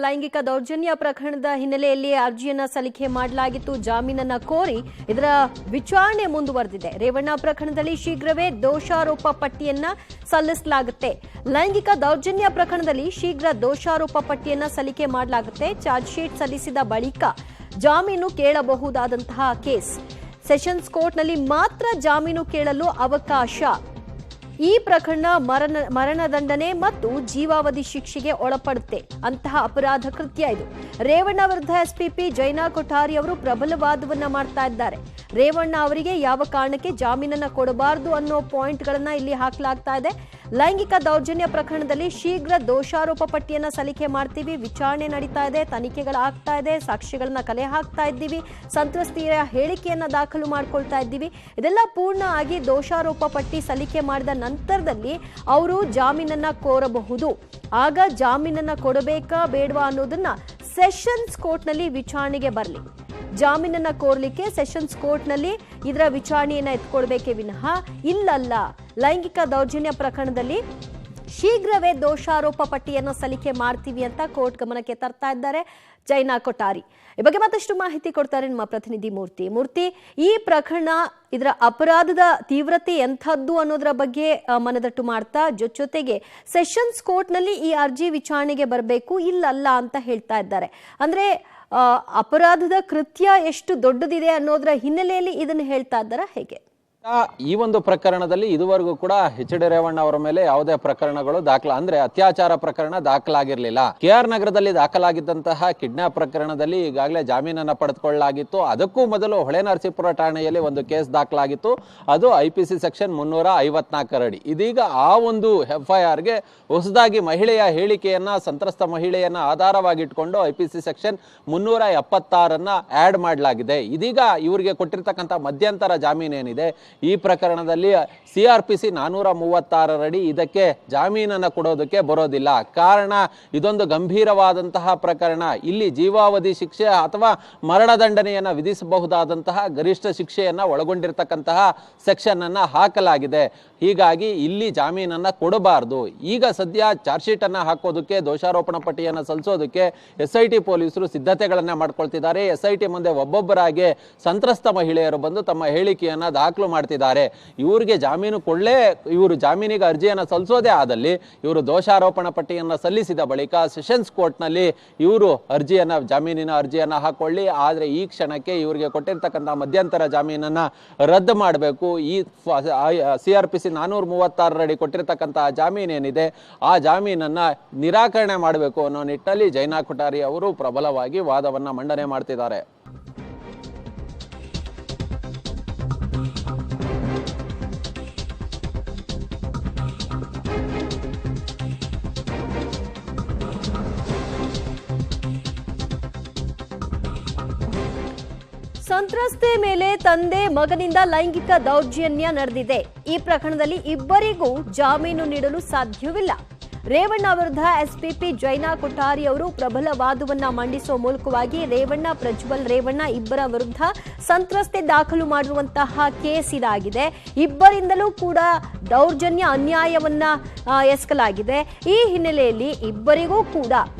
ಲೈಂಗಿಕ ದೌರ್ಜನ್ಯ ಪ್ರಕರಣದ ಹಿನ್ನೆಲೆಯಲ್ಲಿ ಅರ್ಜಿಯನ್ನ ಸಲ್ಲಿಕೆ ಮಾಡಲಾಗಿತ್ತು. ಜಾಮೀನನ್ನ ಕೋರಿ ಇದರ ವಿಚಾರಣೆ ಮುಂದುವರೆದಿದೆ. ರೇವಣ್ಣ ಪ್ರಕರಣದಲ್ಲಿ ಶೀಘ್ರವೇ ದೋಷಾರೋಪ ಪಟ್ಟಿಯನ್ನ ಸಲ್ಲಿಸಲಾಗುತ್ತೆ. ಲೈಂಗಿಕ ದೌರ್ಜನ್ಯ ಪ್ರಕರಣದಲ್ಲಿ ಶೀಘ್ರ ದೋಷಾರೋಪ ಪಟ್ಟಿಯನ್ನ ಸಲ್ಲಿಕೆ ಮಾಡಲಾಗುತ್ತೆ. ಚಾರ್ಜ್ ಶೀಟ್ ಸಲ್ಲಿಸಿದ ಬಳಿಕ ಜಾಮೀನು ಕೇಳಬಹುದಾದಂತಹ ಕೇಸ್. ಸೆಷನ್ಸ್ ಕೋರ್ಟ್ನಲ್ಲಿ ಮಾತ್ರ ಜಾಮೀನು ಕೇಳಲು ಅವಕಾಶ. ಈ ಪ್ರಕರಣ ಮರಣದಂಡನೆ ಮತ್ತು ಜೀವಾವಧಿ ಶಿಕ್ಷೆಗೆ ಒಳಪಡುತ್ತೆ ಅಂತಹ ಅಪರಾಧ ಕೃತ್ಯ ಇದು. ರೇವಣ್ಣ ವಿರುದ್ಧ ಎಸ್ಪಿಪಿ ಜೈನಾ ಕೊಠಾರಿ ಅವರು ಪ್ರಬಲ ವಾದವನ್ನ ಮಾಡ್ತಾ ಇದ್ದಾರೆ. ರೇವಣ್ಣ ಅವರಿಗೆ ಯಾವ ಕಾರಣಕ್ಕೆ ಜಾಮೀನನ್ನ ಕೊಡಬಾರದು ಅನ್ನೋ ಪಾಯಿಂಟ್ಗಳನ್ನ ಇಲ್ಲಿ ಹಾಕಲಾಗ್ತಾ ಇದೆ. ಲೈಂಗಿಕ ದೌರ್ಜನ್ಯ ಪ್ರಕರಣದಲ್ಲಿ ಶೀಘ್ರ ದೋಷಾರೋಪ ಪಟ್ಟಿಯನ್ನ ಸಲ್ಲಿಕೆ ಮಾಡ್ತೀವಿ. ವಿಚಾರಣೆ ನಡೀತಾ ಇದೆ, ತನಿಖೆಗಳಾಗ್ತಾ ಇದೆ, ಸಾಕ್ಷ್ಯಗಳನ್ನ ಕಲೆ ಹಾಕ್ತಾ ಇದ್ದೀವಿ, ಸಂತ್ರಸ್ತೆಯ ಹೇಳಿಕೆಯನ್ನ ದಾಖಲು ಮಾಡ್ಕೊಳ್ತಾ ಇದ್ದೀವಿ. ಇದೆಲ್ಲ ಪೂರ್ಣ ಆಗಿ ದೋಷಾರೋಪ ಪಟ್ಟಿ ಸಲ್ಲಿಕೆ ಮಾಡಿದ ನಂತರದಲ್ಲಿ ಅವರು ಜಾಮೀನನ್ನ ಕೋರಬಹುದು. ಆಗ ಜಾಮೀನನ್ನ ಕೊಡಬೇಕಾ ಬೇಡವಾ ಅನ್ನೋದನ್ನ ಸೆಷನ್ಸ್ ಕೋರ್ಟ್ನಲ್ಲಿ ವಿಚಾರಣೆಗೆ ಬರಲಿ. ಜಾಮೀನನ್ನ ಕೋರ್ಲಿಕ್ಕೆ ಸೆಷನ್ಸ್ ಕೋರ್ಟ್ನಲ್ಲಿ ಇದರ ವಿಚಾರಣೆಯನ್ನ ಎತ್ಕೊಳ್ಬೇಕೇ ವಿನಃ ಇಲ್ಲಲ್ಲ. ಲೈಂಗಿಕ ದೌರ್ಜನ್ಯ ಪ್ರಕರಣದಲ್ಲಿ ಶೀಘ್ರವೇ ದೋಷಾರೋಪ ಪಟ್ಟಿಯನ್ನು ಸಲ್ಲಿಕೆ ಮಾಡ್ತೀವಿ ಅಂತ ಕೋರ್ಟ್ ಗಮನಕ್ಕೆ ತರ್ತಾ ಇದ್ದಾರೆ ಜೈನಾ ಕೊಠಾರಿ. ಈ ಬಗ್ಗೆ ಮತ್ತಷ್ಟು ಮಾಹಿತಿ ಕೊಡ್ತಾರೆ ನಮ್ಮ ಪ್ರತಿನಿಧಿ ಮೂರ್ತಿ. ಈ ಪ್ರಕರಣ ಇದರ ಅಪರಾಧದ ತೀವ್ರತೆ ಎಂಥದ್ದು ಅನ್ನೋದರ ಬಗ್ಗೆ ಮನದಟ್ಟು ಮಾಡ್ತಾ ಜೊತೆಗೆ ಸೆಷನ್ಸ್ ಕೋರ್ಟ್ನಲ್ಲಿ ಈ ಅರ್ಜಿ ವಿಚಾರಣೆಗೆ ಬರಬೇಕು, ಇಲ್ಲಲ್ಲ ಅಂತ ಹೇಳ್ತಾ ಇದ್ದಾರೆ. ಅಂದ್ರೆ ಅಪರಾಧದ ಕೃತ್ಯ ಎಷ್ಟು ದೊಡ್ಡದಿದೆ ಅನ್ನೋದರ ಹಿನ್ನೆಲೆಯಲ್ಲಿ ಇದನ್ನು ಹೇಳ್ತಾ ಇದ್ದಾರಾ ಹೇಗೆ? ಈ ಒಂದು ಪ್ರಕರಣದಲ್ಲಿ ಇದುವರೆಗೂ ಕೂಡ ಎಚ್ ಡಿ ರೇವಣ್ಣ ಅವರ ಮೇಲೆ ಯಾವುದೇ ಪ್ರಕರಣಗಳು ಅಂದ್ರೆ ಅತ್ಯಾಚಾರ ಪ್ರಕರಣ ದಾಖಲಾಗಿರ್ಲಿಲ್ಲ. KR ನಗರದಲ್ಲಿ ದಾಖಲಾಗಿದ್ದಂತಹ ಕಿಡ್ನಾಪ್ ಪ್ರಕರಣದಲ್ಲಿ ಈಗಾಗಲೇ ಜಾಮೀನನ್ನ ಪಡೆದುಕೊಳ್ಳಲಾಗಿತ್ತು. ಅದಕ್ಕೂ ಮೊದಲು ಹೊಳೆನರಸೀಪುರ ಠಾಣೆಯಲ್ಲಿ ಒಂದು ಕೇಸ್ ದಾಖಲಾಗಿತ್ತು. ಅದು IPC ಸೆಕ್ಷನ್ 354 ಅಡಿ. ಇದೀಗ ಆ ಒಂದು FIR ಗೆ ಹೊಸದಾಗಿ ಮಹಿಳೆಯ ಹೇಳಿಕೆಯನ್ನ, ಸಂತ್ರಸ್ತ ಮಹಿಳೆಯನ್ನ ಆಧಾರವಾಗಿಟ್ಕೊಂಡು IPC ಸೆಕ್ಷನ್ 376 ಆಡ್ ಮಾಡಲಾಗಿದೆ. ಇದೀಗ ಇವರಿಗೆ ಕೊಟ್ಟಿರ್ತಕ್ಕಂಥ ಮಧ್ಯಂತರ ಜಾಮೀನೇನಿದೆ ಈ ಪ್ರಕರಣದಲ್ಲಿ CRPC 436 ಅಡಿ ಇದಕ್ಕೆ ಜಾಮೀನನ್ನ ಕೊಡೋದಕ್ಕೆ ಬರೋದಿಲ್ಲ. ಕಾರಣ ಇದೊಂದು ಗಂಭೀರವಾದಂತಹ ಪ್ರಕರಣ. ಇಲ್ಲಿ ಜೀವಾವಧಿ ಶಿಕ್ಷೆ ಅಥವಾ ಮರಣದಂಡನೆಯನ್ನ ವಿಧಿಸಬಹುದಾದಂತಹ ಗರಿಷ್ಠ ಶಿಕ್ಷೆಯನ್ನ ಒಳಗೊಂಡಿರ್ತಕ್ಕಂತಹ ಸೆಕ್ಷನ್ ಅನ್ನ ಹಾಕಲಾಗಿದೆ. ಹೀಗಾಗಿ ಇಲ್ಲಿ ಜಾಮೀನನ್ನ ಕೊಡಬಾರದು. ಈಗ ಸದ್ಯ ಚಾರ್ಜ್ ಶೀಟ್ ಅನ್ನ ಹಾಕೋದಕ್ಕೆ, ದೋಷಾರೋಪಣ ಪಟ್ಟಿಯನ್ನ ಸಲ್ಲಿಸೋದಕ್ಕೆ SIT ಪೊಲೀಸರು ಸಿದ್ಧತೆಗಳನ್ನ ಮಾಡ್ಕೊಳ್ತಿದ್ದಾರೆ. SIT ಮುಂದೆ ಒಬ್ಬೊಬ್ಬರಾಗಿ ಸಂತ್ರಸ್ತ ಮಹಿಳೆಯರು ಬಂದು ತಮ್ಮ ಹೇಳಿಕೆಯನ್ನ ದಾಖಲು ಮಾಡ್ತಿದ್ದಾರೆ. ಇವ್ರಿಗೆ ಇವರು ಜಾಮೀನಿಗೆ ಅರ್ಜಿಯನ್ನು ಸಲ್ಲಿಸೋದೇ ಆದಲ್ಲಿ ಇವರು ದೋಷಾರೋಪಣ ಪಟ್ಟಿಯನ್ನು ಸಲ್ಲಿಸಿದ ಬಳಿಕ ಸೆಷನ್ಸ್ ಕೋರ್ಟ್ನಲ್ಲಿ ಇವರು ಜಾಮೀನಿನ ಅರ್ಜಿಯನ್ನ ಹಾಕೊಳ್ಳಿ. ಆದರೆ ಈ ಕ್ಷಣಕ್ಕೆ ಇವರಿಗೆ ಕೊಟ್ಟಿರ್ತಕ್ಕಂಥ ಮಧ್ಯಂತರ ಜಾಮೀನನ್ನ ರದ್ದು ಮಾಡಬೇಕು. ಈ CRPC 436 ಅಡಿ ಕೊಟ್ಟಿರ್ತಕ್ಕಂತಹ ಜಾಮೀನೇನಿದೆ ಆ ಜಾಮೀನನ್ನ ನಿರಾಕರಣೆ ಮಾಡಬೇಕು ಅನ್ನೋ ನಿಟ್ಟಿನಲ್ಲಿ ಜೈನಾ ಕೊಠಾರಿ ಅವರು ಪ್ರಬಲವಾಗಿ ವಾದವನ್ನ ಮಂಡನೆ ಮಾಡ್ತಿದ್ದಾರೆ. ಸಂತ್ರಸ್ತೆ ಮೇಲೆ ತಂದೆ ಮಗನಿಂದ ಲೈಂಗಿಕ ದೌರ್ಜನ್ಯ ನಡೆದಿದೆ. ಈ ಪ್ರಕರಣದಲ್ಲಿ ಇಬ್ಬರಿಗೂ ಜಾಮೀನು ನೀಡಲು ಸಾಧ್ಯವಿಲ್ಲ. ರೇವಣ್ಣ ವಿರುದ್ಧ SPP ಜೈನಾ ಕೊಠಾರಿ ಅವರು ಪ್ರಬಲ ವಾದವನ್ನ ಮಂಡಿಸುವ ಮೂಲಕವಾಗಿ ರೇವಣ್ಣ, ಪ್ರಜ್ವಲ್ ರೇವಣ್ಣ ಇಬ್ಬರ ವಿರುದ್ಧ ಸಂತ್ರಸ್ತೆ ದಾಖಲು ಮಾಡಿರುವಂತಹ ಕೇಸ್ ಇದಾಗಿದೆ. ಇಬ್ಬರಿಂದಲೂ ಕೂಡ ದೌರ್ಜನ್ಯ, ಅನ್ಯಾಯವನ್ನ ಎಸಗಲಾಗಿದೆ. ಈ ಹಿನ್ನೆಲೆಯಲ್ಲಿ ಇಬ್ಬರಿಗೂ ಕೂಡ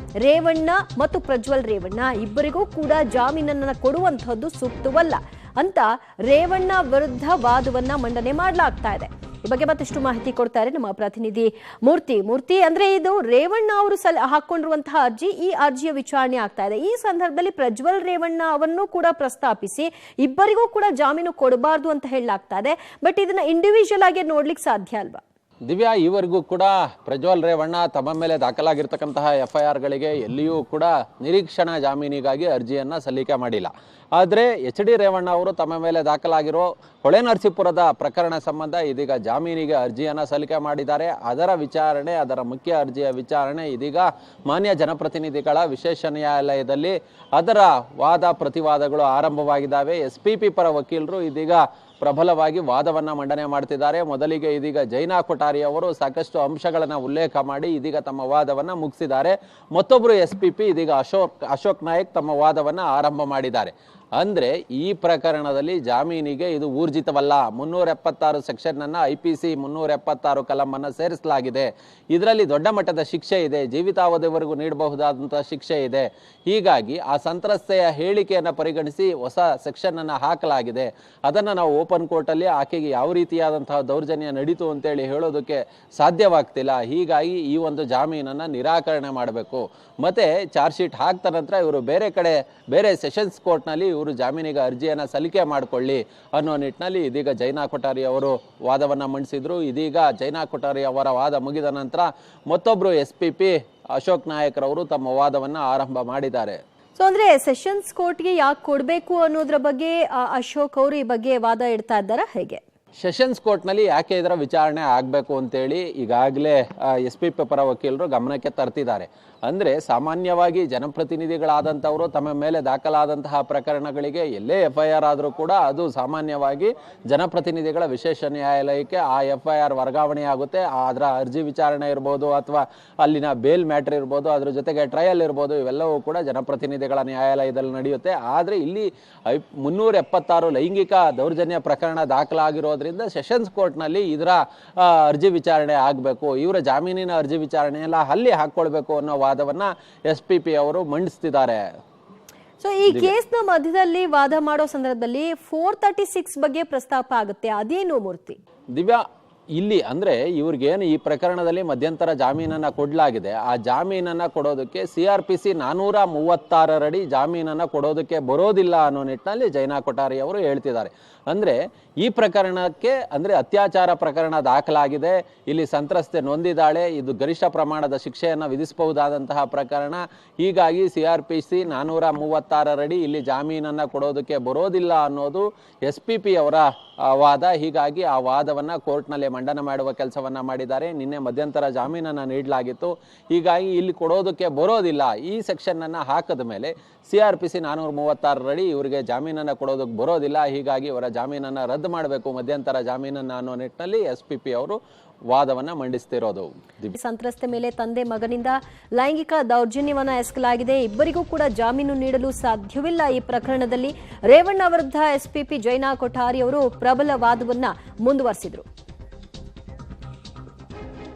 ರೇವಣ್ಣ ಮತ್ತು ಪ್ರಜ್ವಲ್ ರೇವಣ್ಣ ಇಬ್ಬರಿಗೂ ಕೂಡ ಜಾಮೀನನ್ನ ಕೊಡುವಂತಹದ್ದು ಸೂಕ್ತವಲ್ಲ ಅಂತ ರೇವಣ್ಣ ವಿರುದ್ಧ ವಾದವನ್ನ ಮಂಡನೆ ಮಾಡಲಾಗ್ತಾ ಇದೆ. ಈ ಬಗ್ಗೆ ಮತ್ತಷ್ಟು ಮಾಹಿತಿ ಕೊಡ್ತಾರೆ ನಮ್ಮ ಪ್ರತಿನಿಧಿ ಮೂರ್ತಿ. ಅಂದ್ರೆ ಇದು ರೇವಣ್ಣ ಅವರು ಹಾಕೊಂಡಿರುವಂತಹ ಅರ್ಜಿ, ಈ ಅರ್ಜಿಯ ವಿಚಾರಣೆ ಆಗ್ತಾ ಇದೆ. ಈ ಸಂದರ್ಭದಲ್ಲಿ ಪ್ರಜ್ವಲ್ ರೇವಣ್ಣ ಅವನ್ನು ಕೂಡ ಪ್ರಸ್ತಾಪಿಸಿ ಇಬ್ಬರಿಗೂ ಕೂಡ ಜಾಮೀನು ಕೊಡಬಾರ್ದು ಅಂತ ಹೇಳಲಾಗ್ತಾ ಇದೆ. ಬಟ್ ಇದನ್ನ ಇಂಡಿವಿಜುವಲ್ ಆಗಿ ನೋಡ್ಲಿಕ್ಕೆ ಸಾಧ್ಯ ಅಲ್ವಾ? ದಿವ್ಯಾ, ಈವರೆಗೂ ಕೂಡ ಪ್ರಜ್ವಲ್ ರೇವಣ್ಣ ತಮ್ಮ ಮೇಲೆ ದಾಖಲಾಗಿರ್ತಕ್ಕಂತಹ FIR ಗಳಿಗೆ ಎಲ್ಲಿಯೂ ಕೂಡ ನಿರೀಕ್ಷಣಾ ಜಾಮೀನಿಗಾಗಿ ಅರ್ಜಿಯನ್ನ ಸಲ್ಲಿಕೆ ಮಾಡಿಲ್ಲ. ಆದರೆ ಎಚ್ ಡಿ ರೇವಣ್ಣ ಅವರು ತಮ್ಮ ಮೇಲೆ ದಾಖಲಾಗಿರೋ ಹೊಳೆನರಸೀಪುರದ ಪ್ರಕರಣ ಸಂಬಂಧ ಇದೀಗ ಜಾಮೀನಿಗೆ ಅರ್ಜಿಯನ್ನು ಸಲ್ಲಿಕೆ ಮಾಡಿದ್ದಾರೆ. ಅದರ ವಿಚಾರಣೆ, ಅದರ ಮುಖ್ಯ ಅರ್ಜಿಯ ವಿಚಾರಣೆ ಇದೀಗ ಮಾನ್ಯ ಜನಪ್ರತಿನಿಧಿಗಳ ವಿಶೇಷ ನ್ಯಾಯಾಲಯದಲ್ಲಿ ಅದರ ವಾದ ಪ್ರತಿವಾದಗಳು ಆರಂಭವಾಗಿದ್ದಾವೆ. SPP ಪರ ವಕೀಲರು ಇದೀಗ ಪ್ರಬಲವಾಗಿ ವಾದವನ್ನು ಮಂಡನೆ ಮಾಡ್ತಿದ್ದಾರೆ. ಮೊದಲಿಗೆ ಇದೀಗ ಜೈನಾ ಕೊಠಾರಿ ಅವರು ಸಾಕಷ್ಟು ಅಂಶಗಳನ್ನು ಉಲ್ಲೇಖ ಮಾಡಿ ಇದೀಗ ತಮ್ಮ ವಾದವನ್ನು ಮುಗಿಸಿದ್ದಾರೆ. ಮತ್ತೊಬ್ಬರು SPP ಇದೀಗ ಅಶೋಕ್ ನಾಯಕ್ ತಮ್ಮ ವಾದವನ್ನು ಆರಂಭ ಮಾಡಿದ್ದಾರೆ. ಅಂದ್ರೆ ಈ ಪ್ರಕರಣದಲ್ಲಿ ಜಾಮೀನಿಗೆ ಇದು ಊರ್ಜಿತವಲ್ಲ. 376 ಸೆಕ್ಷನ್ ಅನ್ನ IPC 376 ಕಲಂ ಅನ್ನ ಸೇರಿಸಲಾಗಿದೆ. ಇದರಲ್ಲಿ ದೊಡ್ಡ ಮಟ್ಟದ ಶಿಕ್ಷೆ ಇದೆ, ಜೀವಿತಾವಧಿವರೆಗೂ ನೀಡಬಹುದಾದಂತಹ ಶಿಕ್ಷೆ ಇದೆ. ಹೀಗಾಗಿ ಆ ಸಂತ್ರಸ್ತೆಯ ಹೇಳಿಕೆಯನ್ನು ಪರಿಗಣಿಸಿ ಹೊಸ ಸೆಕ್ಷನ್ ಅನ್ನ ಹಾಕಲಾಗಿದೆ. ಅದನ್ನ ನಾವು ಓಪನ್ ಕೋರ್ಟ್ ಅಲ್ಲಿ ಆಕೆಗೆ ಯಾವ ರೀತಿಯಾದಂತಹ ದೌರ್ಜನ್ಯ ನಡೀತು ಅಂತೇಳಿ ಹೇಳೋದಕ್ಕೆ ಸಾಧ್ಯವಾಗ್ತಿಲ್ಲ. ಹೀಗಾಗಿ ಈ ಒಂದು ಜಾಮೀನನ್ನ ನಿರಾಕರಣೆ ಮಾಡಬೇಕು. ಮತ್ತೆ ಚಾರ್ಜ್ ಶೀಟ್ ಹಾಕ್ತ ನಂತರ ಇವರು ಬೇರೆ ಸೆಷನ್ಸ್ ಕೋರ್ಟ್ ನಲ್ಲಿ ಇವರು ಜಾಮೀನಿಗೆ ಅರ್ಜಿಯನ್ನ ಸಲ್ಲಿಕೆ ಮಾಡಿಕೊಳ್ಳಿ ಅನ್ನೋ ನಿಟ್ಟಿನಲ್ಲಿ ಇದೀಗ ಜೈನಾ ಕೊಠಾರಿ ಅವರು ವಾದವನ್ನ ಮಂಡಿಸಿದ್ರು. ಇದೀಗ ಜೈನಾ ಕೊಠಾರಿ ಅವರ ವಾದ ಮುಗಿದ ನಂತರ ಮತ್ತೊಬ್ರು SPP ಅಶೋಕ್ ನಾಯಕ್ ರವರು ತಮ್ಮ ವಾದವನ್ನ ಆರಂಭ ಮಾಡಿದ್ದಾರೆ. ಸೊ ಅಂದ್ರೆ ಸೆಷನ್ಸ್ ಕೋರ್ಟ್ಗೆ ಯಾಕೆ ಕೊಡಬೇಕು ಅನ್ನೋದ್ರ ಬಗ್ಗೆ ಅಶೋಕ್ ಅವರು ಈ ಬಗ್ಗೆ ವಾದ ಇಡ್ತಾ ಇದ್ದಾರಾ ಹೇಗೆ? ಸೆಷನ್ಸ್ ಕೋರ್ಟ್ನಲ್ಲಿ ಯಾಕೆ ಇದರ ವಿಚಾರಣೆ ಆಗಬೇಕು ಅಂತೇಳಿ ಈಗಾಗಲೇ SPP ಪರ ವಕೀಲರು ಗಮನಕ್ಕೆ ತರ್ತಿದ್ದಾರೆ. ಅಂದರೆ ಸಾಮಾನ್ಯವಾಗಿ ಜನಪ್ರತಿನಿಧಿಗಳಾದಂಥವರು ತಮ್ಮ ಮೇಲೆ ದಾಖಲಾದಂತಹ ಪ್ರಕರಣಗಳಿಗೆ ಎಲ್ಲೇ FIR ಆದರೂ ಕೂಡ ಅದು ಸಾಮಾನ್ಯವಾಗಿ ಜನಪ್ರತಿನಿಧಿಗಳ ವಿಶೇಷ ನ್ಯಾಯಾಲಯಕ್ಕೆ ಆ FIR ವರ್ಗಾವಣೆ ಆಗುತ್ತೆ. ಅದರ ಅರ್ಜಿ ವಿಚಾರಣೆ ಇರ್ಬೋದು ಅಥವಾ ಅಲ್ಲಿನ ಬೇಲ್ ಮ್ಯಾಟ್ರ್ ಇರ್ಬೋದು, ಅದ್ರ ಜೊತೆಗೆ ಟ್ರಯಲ್ ಇರ್ಬೋದು, ಇವೆಲ್ಲವೂ ಕೂಡ ಜನಪ್ರತಿನಿಧಿಗಳ ನ್ಯಾಯಾಲಯದಲ್ಲಿ ನಡೆಯುತ್ತೆ. ಆದರೆ ಇಲ್ಲಿ 376 ಲೈಂಗಿಕ ದೌರ್ಜನ್ಯ ಪ್ರಕರಣ ದಾಖಲಾಗಿರೋದ್ರಿಂದ ಸೆಷನ್ಸ್ ಕೋರ್ಟ್ನಲ್ಲಿ ಇದರ ಅರ್ಜಿ ವಿಚಾರಣೆ ಆಗಬೇಕು, ಇವರ ಜಾಮೀನಿನ ಅರ್ಜಿ ವಿಚಾರಣೆ ಎಲ್ಲ ಅಲ್ಲಿ ಹಾಕ್ಕೊಳ್ಬೇಕು ಅನ್ನೋ ವಾದವನ್ನ SPP ಅವರು ಮಂಡಿಸ್ತಿದ್ದಾರೆ. ಸೊ ಈ ಕೇಸ್ನ ಮಧ್ಯದಲ್ಲಿ ವಾದ ಮಾಡೋ ಸಂದರ್ಭದಲ್ಲಿ 436 ಬಗ್ಗೆ ಪ್ರಸ್ತಾಪ ಆಗುತ್ತೆ, ಅದೇನು ಮೂರ್ತಿ? ದಿವ್ಯಾ, ಇಲ್ಲಿ ಅಂದ್ರೆ ಇವ್ರಿಗೇನು ಈ ಪ್ರಕರಣದಲ್ಲಿ ಮಧ್ಯಂತರ ಜಾಮೀನನ್ನ ಕೊಡಲಾಗಿದೆ, ಆ ಜಾಮೀನನ್ನ ಕೊಡೋದಕ್ಕೆ CRPC 436 ಅಡಿ ಜಾಮೀನನ್ನ ಕೊಡೋದಕ್ಕೆ ಬರೋದಿಲ್ಲ ಅನ್ನೋ ನಿಟ್ಟಿನಲ್ಲಿ ಜೈನಾ ಕೊಠಾರಿ ಅವರು ಹೇಳ್ತಿದ್ದಾರೆ. ಅಂದ್ರೆ ಈ ಪ್ರಕರಣಕ್ಕೆ ಅಂದ್ರೆ ಅತ್ಯಾಚಾರ ಪ್ರಕರಣ ದಾಖಲಾಗಿದೆ, ಇಲ್ಲಿ ಸಂತ್ರಸ್ತೆ ನೊಂದಿದ್ದಾಳೆ, ಇದು ಗರಿಷ್ಠ ಪ್ರಮಾಣದ ಶಿಕ್ಷೆಯನ್ನು ವಿಧಿಸಬಹುದಾದಂತಹ ಪ್ರಕರಣ. ಹೀಗಾಗಿ CRPC 436 ಅಡಿ ಇಲ್ಲಿ ಜಾಮೀನನ್ನ ಕೊಡೋದಕ್ಕೆ ಬರೋದಿಲ್ಲ ಅನ್ನೋದು SPP ಅವರ ವಾದ. ಹೀಗಾಗಿ ಆ ವಾದವನ್ನ ಕೋರ್ಟ್ನಲ್ಲಿ ಮಂಡನೆ ಮಾಡುವ ಕೆಲಸವನ್ನ ಮಾಡಿದ್ದಾರೆ. ನಿನ್ನೆ ಮಧ್ಯಂತರ ಜಾಮೀನನ್ನ ನೀಡಲಾಗಿತ್ತು. ಹೀಗಾಗಿ ಇಲ್ಲಿ ಕೊಡೋದಕ್ಕೆ ಬರೋದಿಲ್ಲ. ಈ ಸೆಕ್ಷನ್ ಅನ್ನ ಹಾಕದ ಮೇಲೆ CRPC 436 ಅಡಿ ಇವರಿಗೆ ಜಾಮೀನನ್ನ ಕೊಡೋದಕ್ಕೆ ಬರೋದಿಲ್ಲ. ಹೀಗಾಗಿ ಇವರ ಜಾಮೀನನ್ನ ರದ್ದು ಮಾಡಬೇಕು, ಮಧ್ಯಂತರ ಜಾಮೀನನ್ನ ಅನ್ನೋ ನಿಟ್ಟಿನಲ್ಲಿ SPP ಅವರು ವಾದವನ್ನ ಮಂಡಿಸ್ತಿರೋದು. ಸಂತ್ರಸ್ತೆ ಮೇಲೆ ತಂದೆ ಮಗನಿಂದ ಲೈಂಗಿಕ ದೌರ್ಜನ್ಯವನ್ನ ಎಸಗಲಾಗಿದೆ. ಇಬ್ಬರಿಗೂ ಕೂಡ ಜಾಮೀನು ನೀಡಲು ಸಾಧ್ಯವಿಲ್ಲ. ಈ ಪ್ರಕರಣದಲ್ಲಿ ರೇವಣ್ಣ ವಿರುದ್ಧ SPP ಜೈನಾ ಕೊಠಾರಿ ಅವರು ಪ್ರಬಲ ವಾದವನ್ನ ಮುಂದುವರೆಸಿದ್ರು.